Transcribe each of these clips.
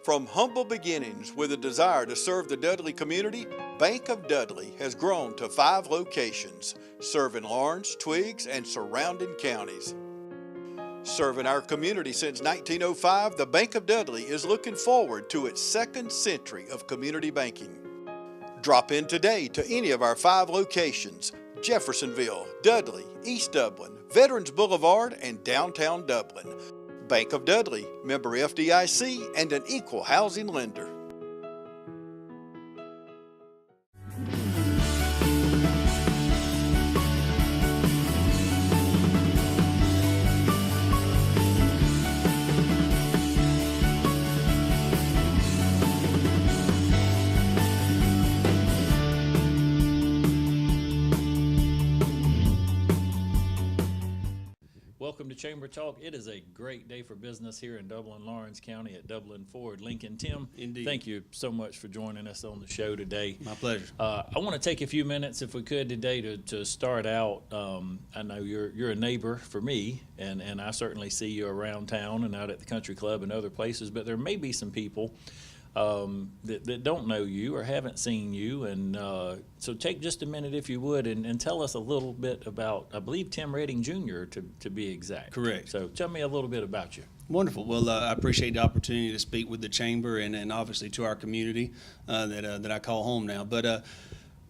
From humble beginnings with a desire to serve the Dudley community, Bank of Dudley has grown to 5 locations, serving Lawrence, Twiggs, and surrounding counties. Serving our community since 1905, the Bank of Dudley is looking forward to its second century of community banking. Drop in today to any of our 5 locations: Jeffersonville, Dudley, East Dublin, Veterans Boulevard, and downtown Dublin. Bank of Dudley, member FDIC, and an equal housing lender. Welcome to Chamber Talk. It is a great day for business here in Dublin, Lawrence County at Dublin Ford Lincoln. Tim, Indeed. Thank you so much for joining us on the show today. My pleasure. I want to take a few minutes, if we could, today to start out. I know you're a neighbor for me, and I certainly see you around town and out at the country club and other places, but there may be some people that don't know you or haven't seen you, and so take just a minute, if you would, and tell us a little bit about, I believe, Tim Redding Jr. to be exact. Correct. So tell me a little bit about you. Wonderful. Well, I appreciate the opportunity to speak with the Chamber and obviously to our community that I call home now. But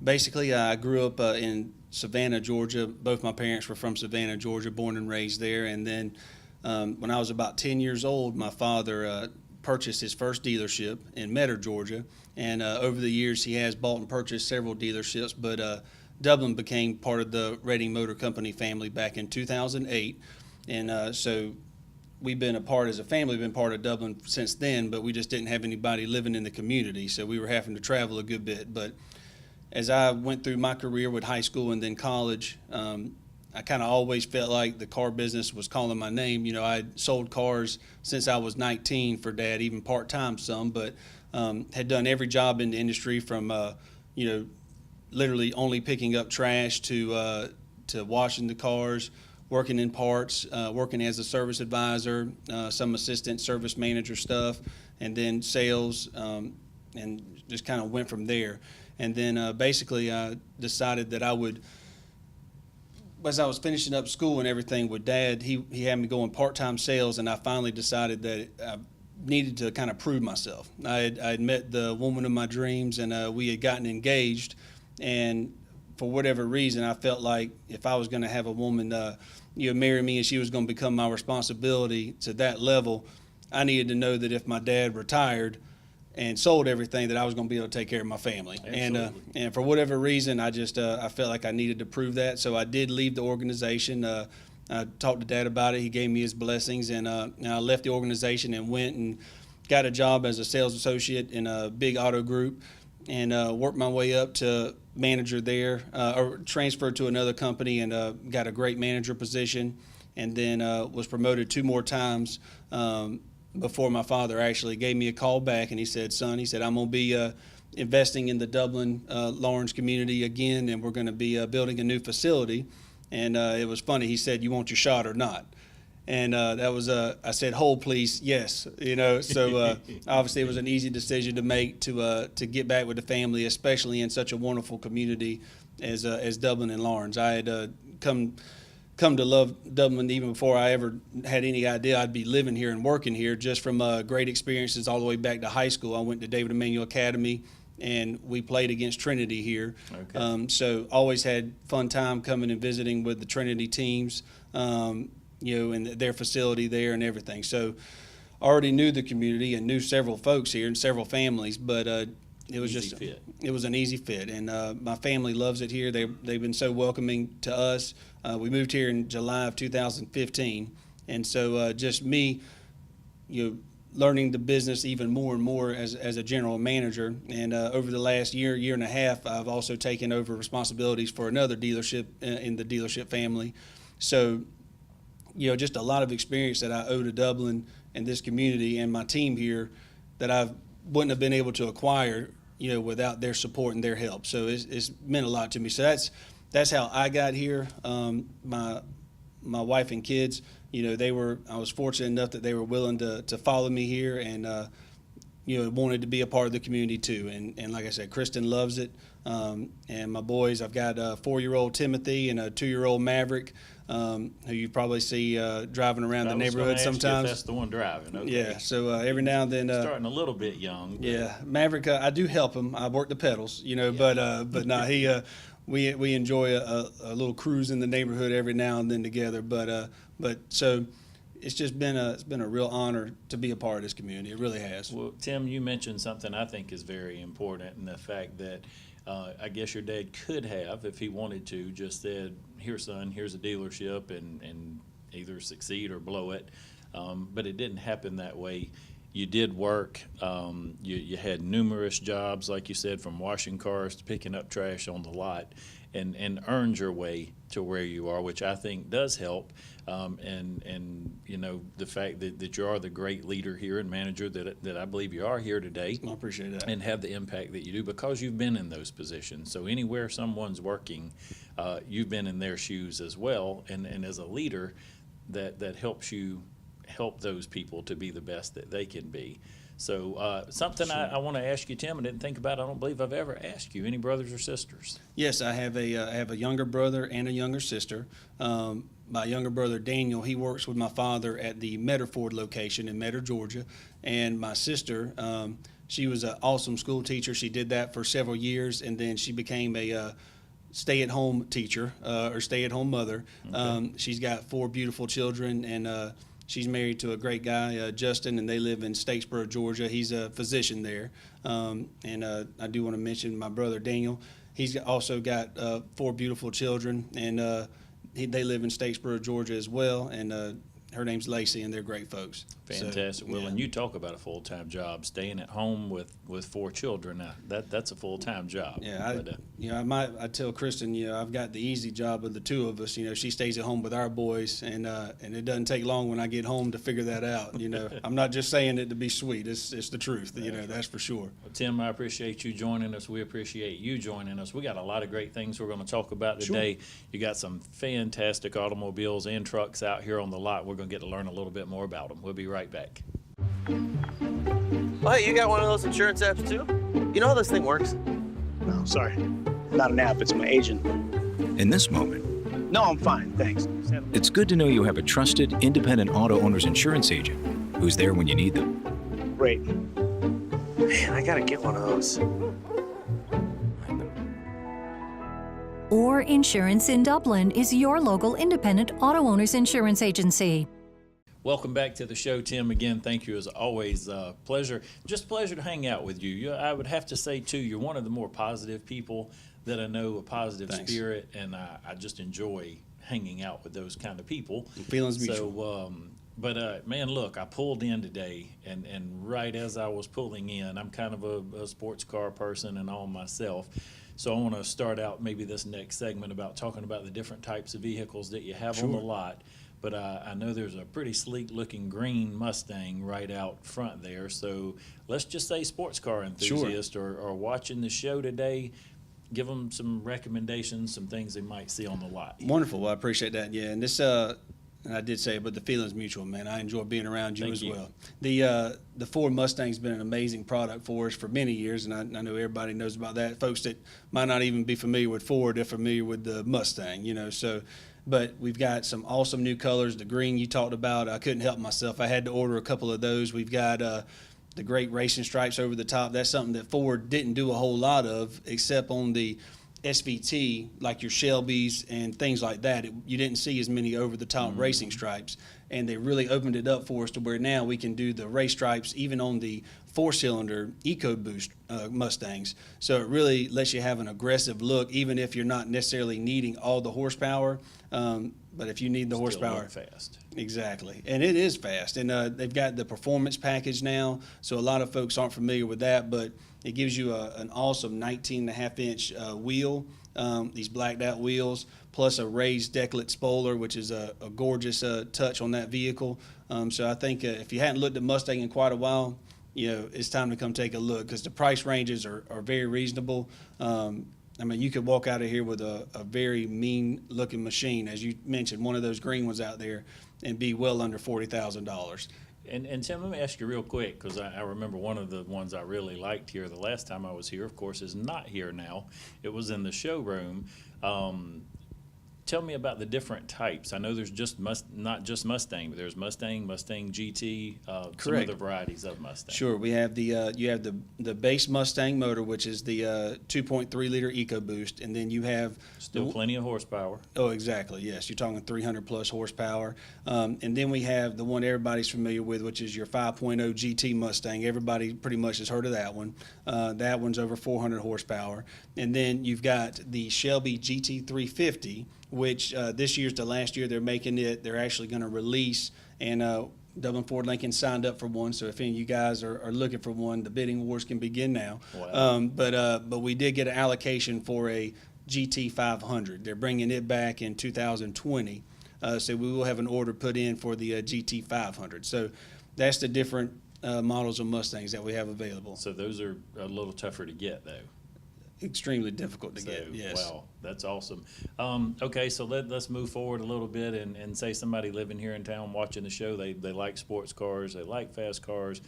basically, I grew up in Savannah, Georgia. Both my parents were from Savannah, Georgia, born and raised there. And then when I was about 10 years old, my father purchased his first dealership in Metter, Georgia, and over the years he has bought and purchased several dealerships, but Dublin became part of the Redding Motor Company family back in 2008, and so we've been as a family, been part of Dublin since then, but we just didn't have anybody living in the community, so we were having to travel a good bit. But as I went through my career with high school and then college, I kind of always felt like the car business was calling my name. You know, I had sold cars since I was 19 for Dad, even part-time some, but had done every job in the industry from, literally only picking up trash to washing the cars, working in parts, working as a service advisor, some assistant service manager stuff, and then sales, and just kind of went from there. And then basically I decided that I would, as I was finishing up school and everything with Dad, he had me going part-time sales, and I finally decided that I needed to kind of prove myself. I had met the woman of my dreams, and we had gotten engaged, and for whatever reason, I felt like if I was going to have a woman marry me and she was going to become my responsibility to that level, I needed to know that if my dad retired and sold everything, that I was going to be able to take care of my family. Absolutely. And for whatever reason, I just I felt like I needed to prove that. So I did leave the organization. I talked to Dad about it. He gave me his blessings, and I left the organization and went and got a job as a sales associate in a big auto group, and worked my way up to manager there, or transferred to another company, and got a great manager position, and then was promoted 2 more times before my father actually gave me a call back, and he said, "Son," he said, "I'm going to be investing in the Dublin, Lawrence community again, and we're going to be building a new facility." And it was funny. He said, "You want your shot or not?" And that was I said, "Hold, please, yes." So obviously it was an easy decision to make to get back with the family, especially in such a wonderful community as Dublin and Lawrence. I had come to love Dublin even before I ever had any idea I'd be living here and working here, just from great experiences all the way back to high school. I went to David Emanuel Academy, and we played against Trinity here. Okay. So always had fun time coming and visiting with the Trinity teams, and their facility there and everything. So already knew the community and knew several folks here and several families, but it was it was an easy fit, and my family loves it here. They've been so welcoming to us. We moved here in July of 2015, and so just me, learning the business even more and more as a general manager. And over the last year and a half, I've also taken over responsibilities for another dealership in the dealership family. So, just a lot of experience that I owe to Dublin and this community and my team here that I wouldn't have been able to acquire, without their support and their help. So it's meant a lot to me. So that's how I got here. My wife and kids, I was fortunate enough that they were willing to follow me here, and wanted to be a part of the community too. And like I said, Kristen loves it. And my boys, I've got a 4-year-old Timothy and a 2-year-old Maverick, who you probably see driving around the neighborhood sometimes. That's the one driving. Okay. Yeah. So every now and then, starting a little bit young. But. Yeah, Maverick, I do help him. I work the pedals, but no, he. We enjoy a little cruise in the neighborhood every now and then together. But so it's just been a real honor to be a part of this community. It really has. Well, Tim, you mentioned something I think is very important, and the fact that I guess your dad could have, if he wanted to, just said, "Here, son, here's a dealership," and either succeed or blow it. But it didn't happen that way. You did work. You had numerous jobs, like you said, from washing cars to picking up trash on the lot, and earned your way to where you are, which I think does help. And the fact that you are the great leader here and manager that I believe you are here today. I appreciate that. And have the impact that you do because you've been in those positions. So anywhere someone's working, you've been in their shoes as well. And as a leader, that helps you help those people to be the best that they can be. So something sure. I want to ask you, Tim, I didn't think about. I don't believe I've ever asked you. Any brothers or sisters? Yes, I have a younger brother and a younger sister. My younger brother, Daniel, he works with my father at the Medford location in Medford, Georgia. And my sister, she was an awesome school teacher. She did that for several years, and then she became a stay-at-home teacher or stay-at-home mother. Okay. She's got 4 beautiful children, and she's married to a great guy, Justin, and they live in Statesboro, Georgia. He's a physician there. And I do want to mention my brother, Daniel. He's also got 4 beautiful children, and they live in Statesboro, Georgia as well. And her name's Lacey, and they're great folks. Fantastic. So, well, and you talk about a full-time job, staying at home with 4 children. Now, that's a full-time job. Yeah, I tell Kristen, I've got the easy job of the 2 of us. She stays at home with our boys, and it doesn't take long when I get home to figure that out. I'm not just saying it to be sweet. It's the truth. That's for sure. Well, Tim, I appreciate you joining us. We appreciate you joining us. We got a lot of great things we're going to talk about today. Sure. You got some fantastic automobiles and trucks out here on the lot. We're going to get to learn a little bit more about them. We'll be right back. Oh, hey, you got one of those insurance apps too? You know how this thing works? No, sorry. Not an app, it's my agent. In this moment, no, I'm fine, thanks. It's good to know you have a trusted, independent auto owner's insurance agent who's there when you need them. Great. Man, I gotta get one of those. Orr Insurance in Dublin is your local independent auto owners insurance agency. Welcome back to the show, Tim. Again, thank you as always. Pleasure to hang out with you. I would have to say, too, you're one of the more positive people that I know, a positive Thanks. Spirit, and I just enjoy hanging out with those kind of people. Feelings mutual. So, man, look, I pulled in today, and right as I was pulling in, I'm kind of a sports car person and all myself. So I want to start out maybe this next segment about talking about the different types of vehicles that you have on the lot. But I know there's a pretty sleek-looking green Mustang right out front there. So let's just say sports car enthusiasts are watching the show today. Give them some recommendations, some things they might see on the lot. Wonderful. Well, I appreciate that. Yeah, and this, and I did say it, but the feeling's mutual, man. I enjoy being around you Thank as you. well. The Ford Mustang's been an amazing product for us for many years, and I know everybody knows about that. Folks that might not even be familiar with Ford, they're familiar with the Mustang, so. But we've got some awesome new colors. The green you talked about, I couldn't help myself. I had to order a couple of those. We've got the great racing stripes over the top. That's something that Ford didn't do a whole lot of, except on the SVT, like your Shelbys and things like that. You didn't see as many over-the-top racing stripes, and they really opened it up for us to where now we can do the race stripes even on the 4-cylinder EcoBoost Mustangs. So it really lets you have an aggressive look, even if you're not necessarily needing all the horsepower. But if you need the horsepower, fast. Exactly, and it is fast. And they've got the performance package now, so a lot of folks aren't familiar with that, but it gives you an awesome 19.5-inch wheel, these blacked out wheels, plus a raised decklet spoiler, which is a gorgeous touch on that vehicle. So I think if you hadn't looked at Mustang in quite a while, it's time to come take a look, because the price ranges are very reasonable. You could walk out of here with a very mean-looking machine, as you mentioned, one of those green ones out there, and be well under $40,000. And Tim, let me ask you real quick, because I remember one of the ones I really liked here the last time I was here, of course, is not here now. It was in the showroom. Tell me about the different types. I know there's not just Mustang, but there's Mustang GT, some of Correct. the varieties of Mustang. Sure, we have the base Mustang motor, which is the 2.3 liter EcoBoost, and then you have Still plenty of horsepower. Oh, exactly. Yes, you're talking 300 plus horsepower, and then we have the one everybody's familiar with, which is your 5.0 GT Mustang. Everybody pretty much has heard of that one. That one's over 400 horsepower, and then you've got the Shelby Gt350, which this year's the last year they're making it. They're actually going to release, and Dublin Ford Lincoln signed up for one. So if any of you guys are looking for one, the bidding wars can begin now. Wow. But we did get an allocation for a GT 500. They're bringing it back in 2020. So we will have an order put in for the GT 500. So that's the different models of Mustangs that we have available. So those are a little tougher to get, though. Extremely difficult to get, yes. Wow, that's awesome. Okay, so let's move forward a little bit and say somebody living here in town watching the show, they like sports cars, they like fast cars,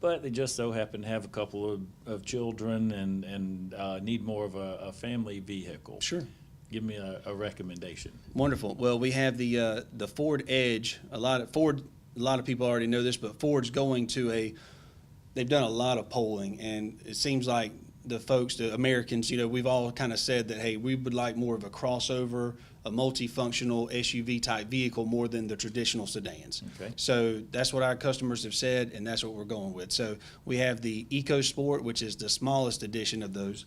but they just so happen to have a couple of children and need more of a family vehicle. Sure. Give me a recommendation. Wonderful. Well, we have the Ford Edge. A lot of people already know this, but Ford's going to they've done a lot of polling, and it seems like the Americans, we've all kind of said that, hey, we would like more of a crossover, a multifunctional SUV type vehicle more than the traditional sedans. Okay. So that's what our customers have said, and that's what we're going with. So we have the EcoSport, which is the smallest edition of those.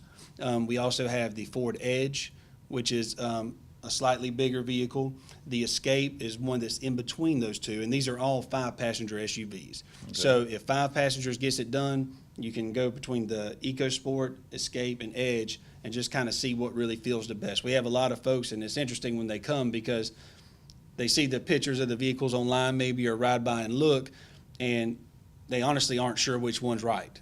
We also have the Ford Edge, which is a slightly bigger vehicle. The Escape is one that's in between those two, and these are all 5-passenger SUVs. Okay. So if 5 passengers gets it done, you can go between the EcoSport, Escape, and Edge and just kind of see what really feels the best. We have a lot of folks, and it's interesting when they come because they see the pictures of the vehicles online maybe or ride by and look, and they honestly aren't sure which one's right.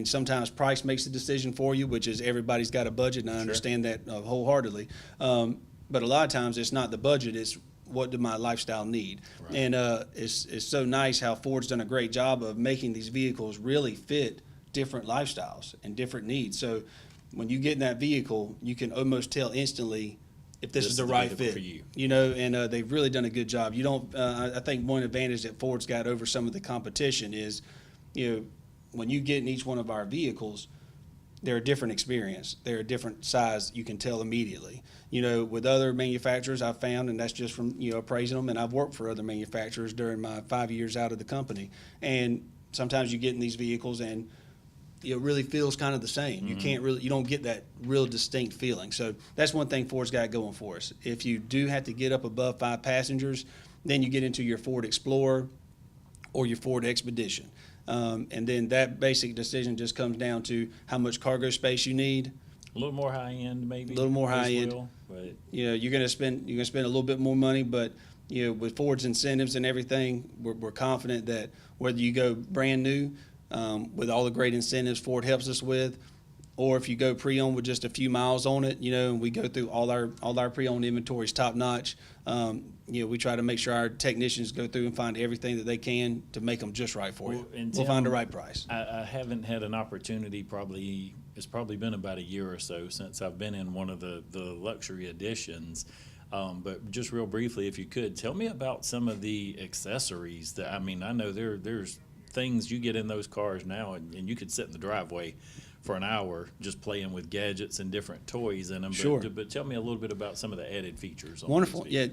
Sometimes price makes the decision for you, which is everybody's got a budget, and I understand that wholeheartedly. But a lot of times it's not the budget, it's what do my lifestyle need? Right. And it's so nice how Ford's done a great job of making these vehicles really fit different lifestyles and different needs. So when you get in that vehicle, you can almost tell instantly if this is the right fit. For you. And they've really done a good job. I think one advantage that Ford's got over some of the competition is, when you get in each one of our vehicles, they're a different experience. They're a different size. You can tell immediately. With other manufacturers, I've found, and that's just from appraising them, and I've worked for other manufacturers during my 5 years out of the company. And sometimes you get in these vehicles and it really feels kind of the same. Mm-hmm. You don't get that real distinct feeling. So that's one thing Ford's got going for us. If you do have to get up above 5 passengers, then you get into your Ford Explorer or your Ford Expedition. And then that basic decision just comes down to how much cargo space you need. A little more high end, maybe. A little more high end. But you're gonna spend a little bit more money, but with Ford's incentives and everything, we're confident that whether you go brand new with all the great incentives Ford helps us with, or if you go pre-owned with just a few miles on it, and we go through all our pre-owned inventories top notch. We try to make sure our technicians go through and find everything that they can to make them just right for you. We'll find the right price. I haven't had an opportunity, it's probably been about a year or so since I've been in one of the luxury editions. But just real briefly, if you could, tell me about some of the accessories I know there's things you get in those cars now, and you could sit in the driveway for an hour just playing with gadgets and different toys in them. Sure. But tell me a little bit about some of the added features. Wonderful. Yeah.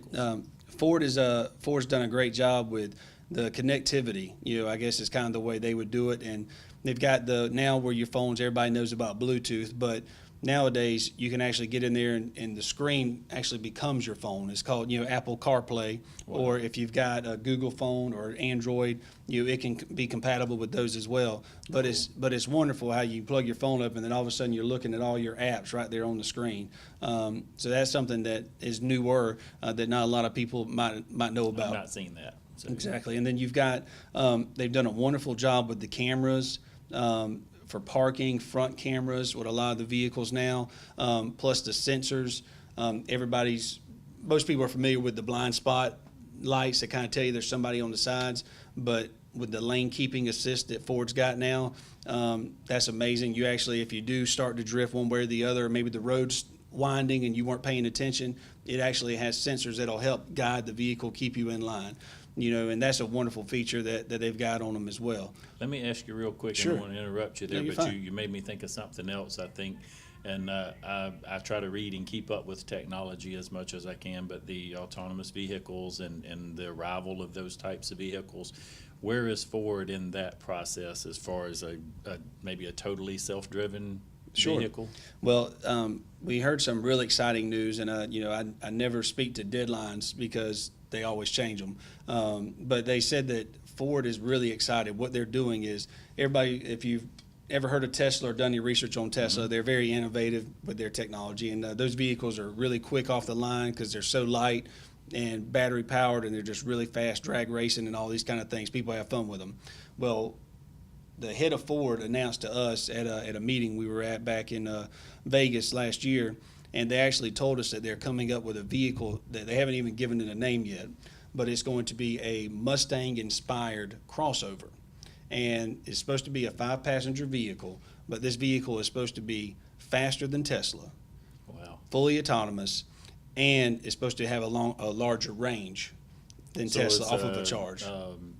Ford's done a great job with the connectivity. I guess is kind of the way they would do it. And they've got now where your phones, everybody knows about Bluetooth, but nowadays you can actually get in there and the screen actually becomes your phone. It's called, Apple CarPlay. Wow. Or if you've got a Google phone or Android, it can be compatible with those as well. But cool. It's wonderful how you plug your phone up and then all of a sudden you're looking at all your apps right there on the screen. So that's something that is newer that not a lot of people might know about. I've not seen that. So. Exactly. And then you've got, they've done a wonderful job with the cameras. For parking, front cameras with a lot of the vehicles now, plus the sensors. Most people are familiar with the blind spot lights that kind of tell you there's somebody on the sides, but with the lane keeping assist that Ford's got now. That's amazing. You actually, if you do start to drift one way or the other, maybe the road's winding and you weren't paying attention, it actually has sensors that'll help guide the vehicle, keep you in line. And that's a wonderful feature that they've got on them as well. Let me ask you real quick. Sure. I don't want to interrupt you there, No, you're but fine. you made me think of something else, I think. And I try to read and keep up with technology as much as I can, but the autonomous vehicles and the arrival of those types of vehicles, where is Ford in that process as far as maybe a totally self-driven vehicle? Well, we heard some really exciting news, and I never speak to deadlines because they always change them. But they said that Ford is really excited. What they're doing is, everybody, if you've ever heard of Tesla or done any research on Tesla, they're very innovative with their technology, and those vehicles are really quick off the line because they're so light and battery powered, and they're just really fast, drag racing and all these kind of things. People have fun with them. Well, the head of Ford announced to us at a meeting we were at back in Vegas last year, and they actually told us that they're coming up with a vehicle that they haven't even given it a name yet, but it's going to be a Mustang-inspired crossover. And it's supposed to be a 5-passenger vehicle, but this vehicle is supposed to be faster than Tesla, Wow. fully autonomous, and it's supposed to have a larger range than So Tesla it's, off of a charge.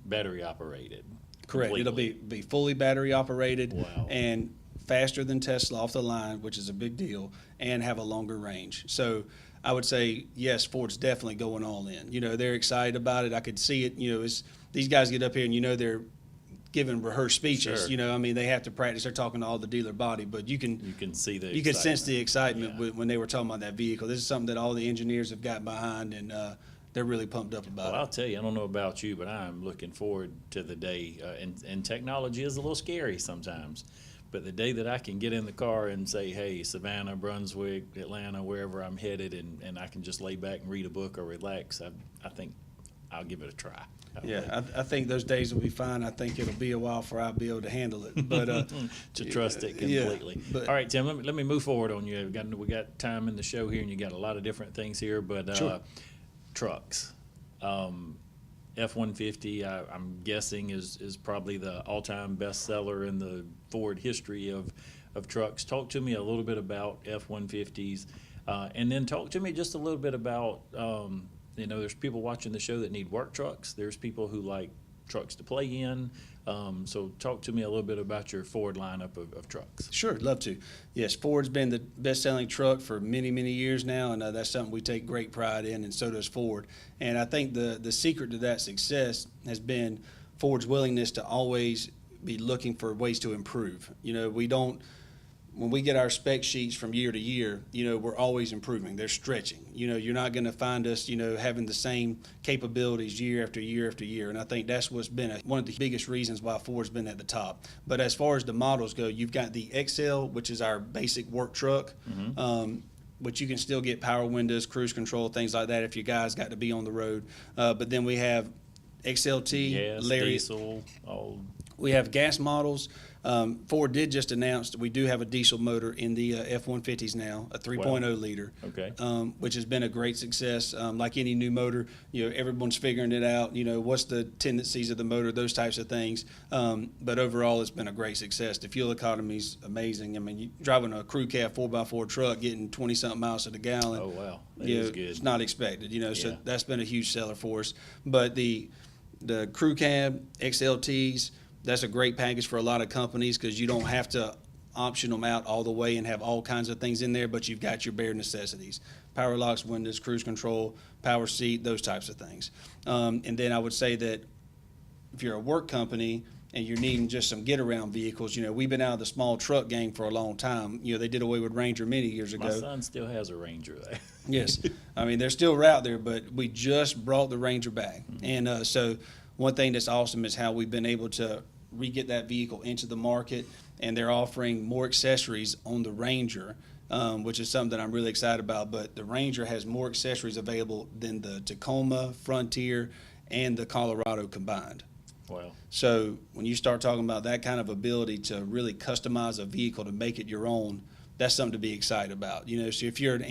Battery operated. Correct. completely. It'll be fully battery operated. Wow. And faster than Tesla off the line, which is a big deal, and have a longer range. So I would say, yes, Ford's definitely going all in. They're excited about it. I could see it. As these guys get up here and they're giving rehearsed speeches. Sure. They have to practice. They're talking to all the dealer body, but you can see the you can sense the excitement. excitement when they were talking about that vehicle. This is something that all the engineers have got behind, and they're really pumped up about Well, it. I'll tell you, I don't know about you, but I'm looking forward to the day, and technology is a little scary sometimes, but the day that I can get in the car and say, hey, Savannah, Brunswick, Atlanta, wherever I'm headed, and I can just lay back and read a book or relax, I think I'll give it a try. Yeah, I think those days will be fine. I think it'll be a while for I'll be able to handle it. But to trust it yeah, completely. but- All right, Tim, let me move forward on you. We got time in the show here, and you got a lot of different things here, but Sure. Trucks. F-150, I'm guessing is probably the all-time bestseller in the Ford history of trucks. Talk to me a little bit about F-150s, and then talk to me just a little bit about, there's people watching the show that need work trucks. There's people who like trucks to play in. So talk to me a little bit about your Ford lineup of trucks. Sure, love to. Yes, Ford's been the best-selling truck for many, many years now, and that's something we take great pride in, and so does Ford. And I think the secret to that success has been Ford's willingness to always be looking for ways to improve. When we get our spec sheets from year to year, we're always improving. They're stretching. You're not going to find us, having the same capabilities year after year after year. And I think that's what's been one of the biggest reasons why Ford's been at the top. But as far as the models go, you've got the XL, which is our basic work truck, which you can still get power windows, cruise control, things like that if you guys got to be on the road. But then we have XLT, Gas, Lariat. diesel, all. We have gas models. Ford did just announce that we do have a diesel motor in the F-150s now, a 3.0 liter, Okay. which has been a great success. Like any new motor, everyone's figuring it out, what's the tendencies of the motor, those types of things. But overall, it's been a great success. The fuel economy's amazing. I mean, you driving a crew cab 4x4 truck getting 20-something miles to the gallon. Oh, wow. That is good. It's not expected, so Yeah. that's been a huge seller for us. But the crew cab, XLTs, that's a great package for a lot of companies because you don't have to option them out all the way and have all kinds of things in there, but you've got your bare necessities. Power locks, windows, cruise control, power seat, those types of things. And then I would say that if you're a work company and you're needing just some get-around vehicles, we've been out of the small truck game for a long time. They did away with Ranger many years ago. My son still has a Ranger there. Yes. I mean, they're still out there, but we just brought the Ranger back. And so one thing that's awesome is how we've been able to re-get that vehicle into the market, and they're offering more accessories on the Ranger, which is something that I'm really excited about. But the Ranger has more accessories available than the Tacoma, Frontier, and the Colorado combined. Wow. So when you start talking about that kind of ability to really customize a vehicle to make it your own, that's something to be excited about. So if you're an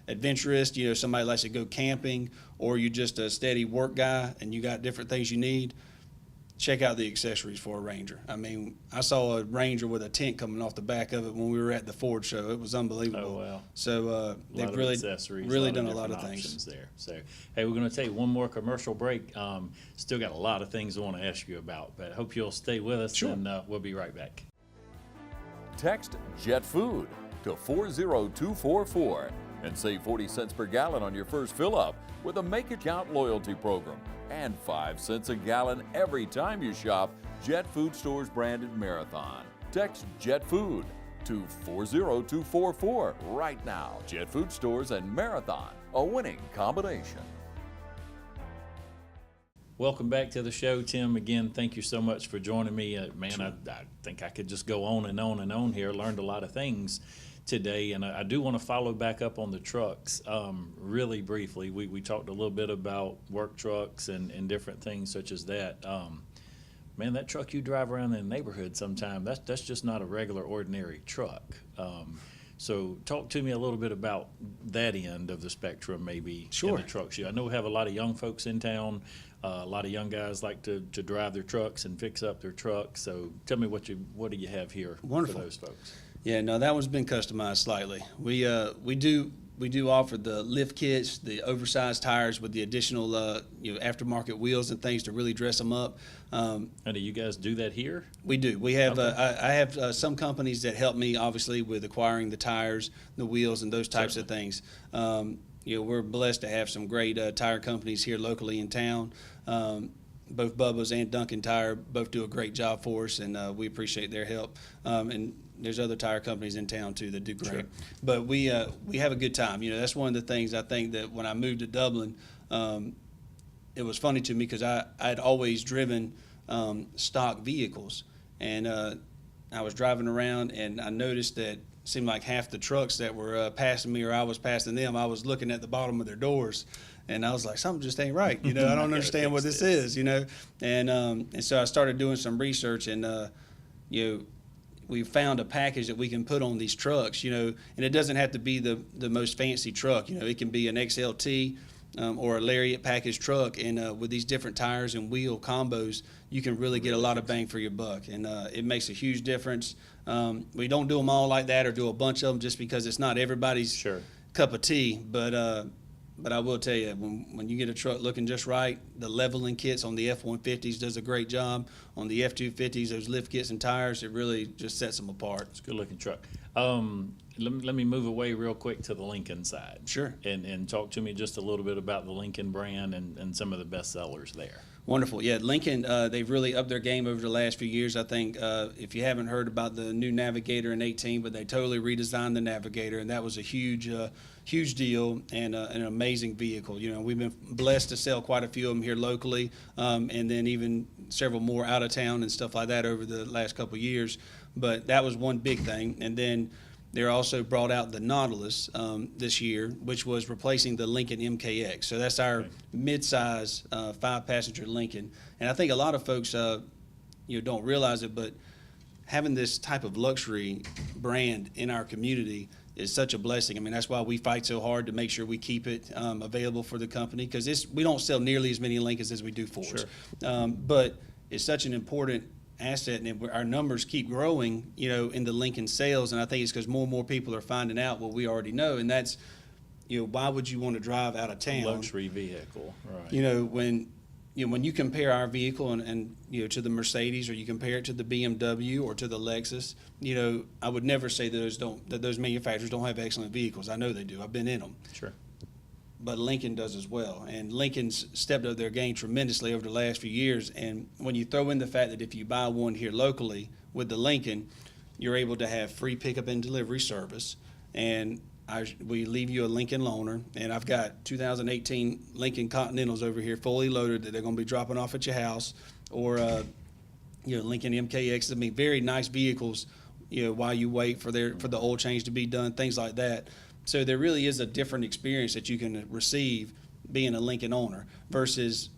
adventurist, somebody likes to go camping, or you're just a steady work guy and you got different things you need, check out the accessories for a Ranger. I mean, I saw a Ranger with a tent coming off the back of it when we were at the Ford show. It was unbelievable. Oh, wow. So they've really done a lot of things there. So, hey, we're going to take one more commercial break. Still got a lot of things I want to ask you about, but I hope you'll stay with us, Sure. and we'll be right back. Text Jet Food to 40244 and save 40 cents per gallon on your first fill-up with a Make It Count loyalty program and 5 cents a gallon every time you shop Jet Food Stores branded Marathon. Text Jet Food to 40244 right now. Jet Food Stores and Marathon, a winning combination. Welcome back to the show, Tim. Again, thank you so much for joining me. Man, sure. I think I could just go on and on and on here. Learned a lot of things today, and I do want to follow back up on the trucks really briefly. We talked a little bit about work trucks and different things such as that. Man, that truck you drive around in the neighborhood sometime, that's just not a regular, ordinary truck. So talk to me a little bit about that end of the spectrum, maybe. Sure. In the trucks. I know we have a lot of young folks in town. A lot of young guys like to drive their trucks and fix up their trucks. So tell me what do you have here Wonderful. for those folks? Yeah, no, that one's been customized slightly. We do offer the lift kits, the oversized tires with the additional aftermarket wheels and things to really dress them up. And do you guys do that here? We do. We have Okay. I have some companies that help me obviously with acquiring the tires, the wheels, and those types of things. We're blessed to have some great tire companies here locally in town. Both Bubba's and Duncan Tire both do a great job for us, and we appreciate their help. And there's other tire companies in town too that do great. Sure. But we have a good time. That's one of the things I think that when I moved to Dublin, it was funny to me because I'd always driven stock vehicles, and I was driving around and I noticed that it seemed like half the trucks that were passing me or I was passing them, I was looking at the bottom of their doors. And I was like, something just ain't right. I don't understand what this is, And so I started doing some research, and, we found a package that we can put on these trucks, and it doesn't have to be the most fancy truck. It can be an XLT or a Lariat package truck. And with these different tires and wheel combos, you can really get a lot of bang for your buck. And it makes a huge difference. We don't do them all like that or do a bunch of them just because it's not everybody's cup of tea. But I will tell you, when you get a truck looking just right, the leveling kits on the F-150s does a great job. On the F-250s, those lift kits and tires, it really just sets them apart. It's a good-looking truck. Let me move away real quick to the Lincoln side. Sure. And talk to me just a little bit about the Lincoln brand and some of the best sellers there. Wonderful. Yeah, Lincoln, they've really upped their game over the last few years. I think if you haven't heard about the new Navigator in 18, but they totally redesigned the Navigator, and that was a huge deal and an amazing vehicle. We've been blessed to sell quite a few of them here locally, and then even several more out of town and stuff like that over the last couple of years. But that was one big thing. And then they also brought out the Nautilus this year, which was replacing the Lincoln MKX. So that's our mid-size 5-passenger Lincoln. And I think a lot of folks don't realize it, but having this type of luxury brand in our community is such a blessing. I mean, that's why we fight so hard to make sure we keep it available for the company, because we don't sell nearly as many Lincolns as we do Fords. Sure. But it's such an important asset, and our numbers keep growing, in the Lincoln sales, and I think it's because more and more people are finding out what we already know, and that's, why would you want to drive out of town? Luxury vehicle, right? When you compare our vehicle and to the Mercedes, or you compare it to the BMW or to the Lexus, I would never say that those manufacturers don't have excellent vehicles. I know they do. I've been in them. Sure. But Lincoln does as well. And Lincoln's stepped up their game tremendously over the last few years. And when you throw in the fact that if you buy one here locally with the Lincoln, you're able to have free pickup and delivery service. And we leave you a Lincoln loaner. And I've got 2018 Lincoln Continentals over here fully loaded that they're going to be dropping off at your house. Or, Lincoln MKX. I mean, very nice vehicles, while you wait for the oil change to be done, things like that. So there really is a different experience that you can receive being a Lincoln owner versus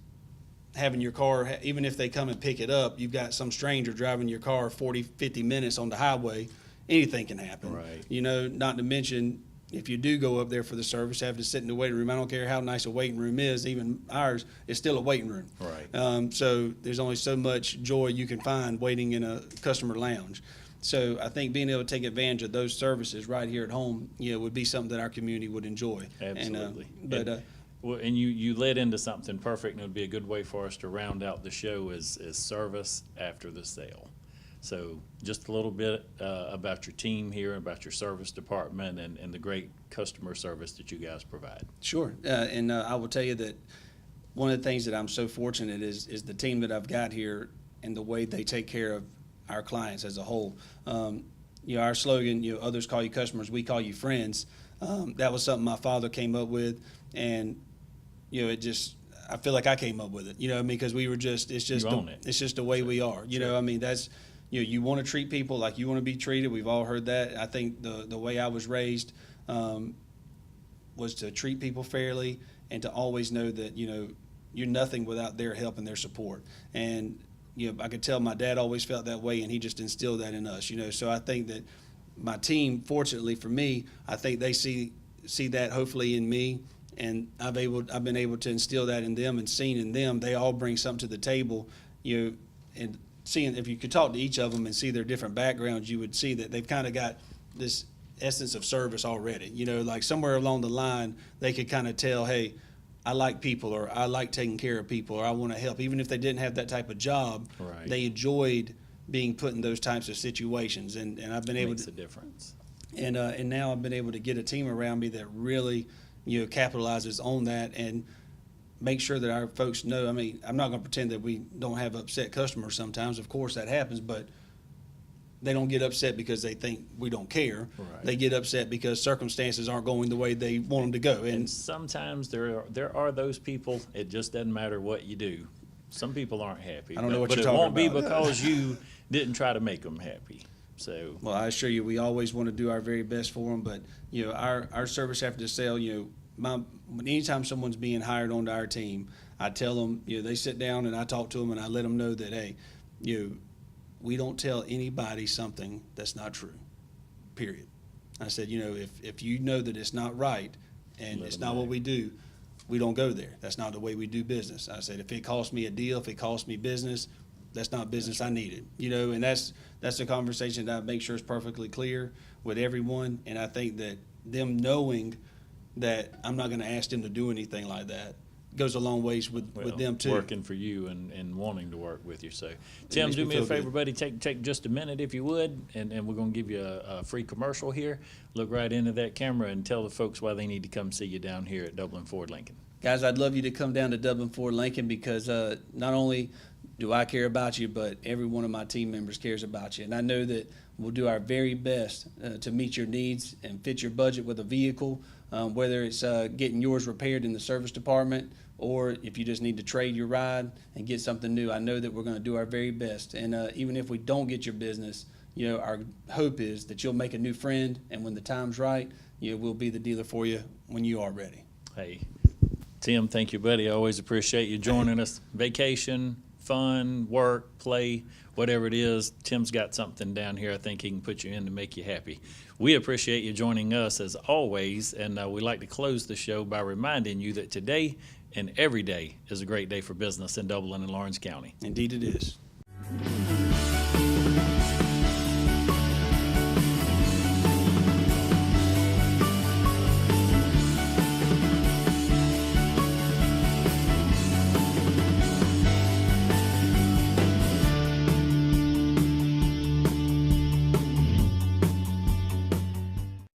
having your car, even if they come and pick it up, you've got some stranger driving your car 40, 50 minutes on the highway. Anything can happen. Right. Not to mention, if you do go up there for the service, have to sit in the waiting room. I don't care how nice a waiting room is, even ours is still a waiting room. Right. So there's only so much joy you can find waiting in a customer lounge. So I think being able to take advantage of those services right here at home, would be something that our community would enjoy. Absolutely. But and you led into something perfect, and it would be a good way for us to round out the show is service after the sale. So just a little bit about your team here, about your service department, and the great customer service that you guys provide. Sure. And I will tell you that one of the things that I'm so fortunate is the team that I've got here and the way they take care of our clients as a whole. Our slogan, others call you customers, we call you friends. That was something my father came up with, and I feel like I came up with it, because we were it's just the way we are. That's, you want to treat people like you want to be treated. We've all heard that. I think the way I was raised was to treat people fairly and to always know that, you're nothing without their help and their support. And, I could tell my dad always felt that way, and he just instilled that in us, So I think that my team, fortunately for me, I think they see that hopefully in me, and I've been able to instill that in them and seen in them. They all bring something to the table, and seeing, if you could talk to each of them and see their different backgrounds, you would see that they've kind of got this essence of service already. Like somewhere along the line, they could kind of tell, hey, I like people, or I like taking care of people, or I want to help. Even if they didn't have that type of job, Right. They enjoyed being put in those types of situations. And I've been able Makes to, a difference. and now I've been able to get a team around me that really, capitalizes on that and make sure that our folks know. I'm not going to pretend that we don't have upset customers sometimes. Of course, that happens, but they don't get upset because they think we don't care. Right. They get upset because circumstances aren't going the way they want them to go. And sometimes there are those people, it just doesn't matter what you do. Some people aren't happy. I don't know what but you're it talking won't be about. because you didn't try to make them happy. So, Well, I assure you, we always want to do our very best for them. But our service after the sale, anytime someone's being hired onto our team, I tell them, they sit down and I talk to them and I let them know that, hey, we don't tell anybody something that's not true. Period. I said, if you know that it's not right and it's not what we do, we don't go there. That's not the way we do business. I said, if it costs me a deal, if it costs me business, that's not business I needed. And that's a conversation that I make sure is perfectly clear with everyone. And I think that them knowing that I'm not going to ask them to do anything like that goes a long ways with them too. Working for you and wanting to work with you. So, Tim, do me a feel favor, good. buddy. Take just a minute if you would, and we're going to give you a free commercial here. Look right into that camera and tell the folks why they need to come see you down here at Dublin Ford Lincoln. Guys, I'd love you to come down to Dublin Ford Lincoln because not only do I care about you, but every one of my team members cares about you. And I know that we'll do our very best to meet your needs and fit your budget with a vehicle, whether it's getting yours repaired in the service department or if you just need to trade your ride and get something new. I know that we're going to do our very best. And even if we don't get your business, our hope is that you'll make a new friend, and when the time's right, we'll be the dealer for you when you are ready. Hey, Tim, thank you, buddy. I always appreciate you joining us. Vacation, fun, work, play, whatever it is, Tim's got something down here I think he can put you in to make you happy. We appreciate you joining us as always, and we like to close the show by reminding you that today and every day is a great day for business in Dublin and Lawrence County. Indeed it is.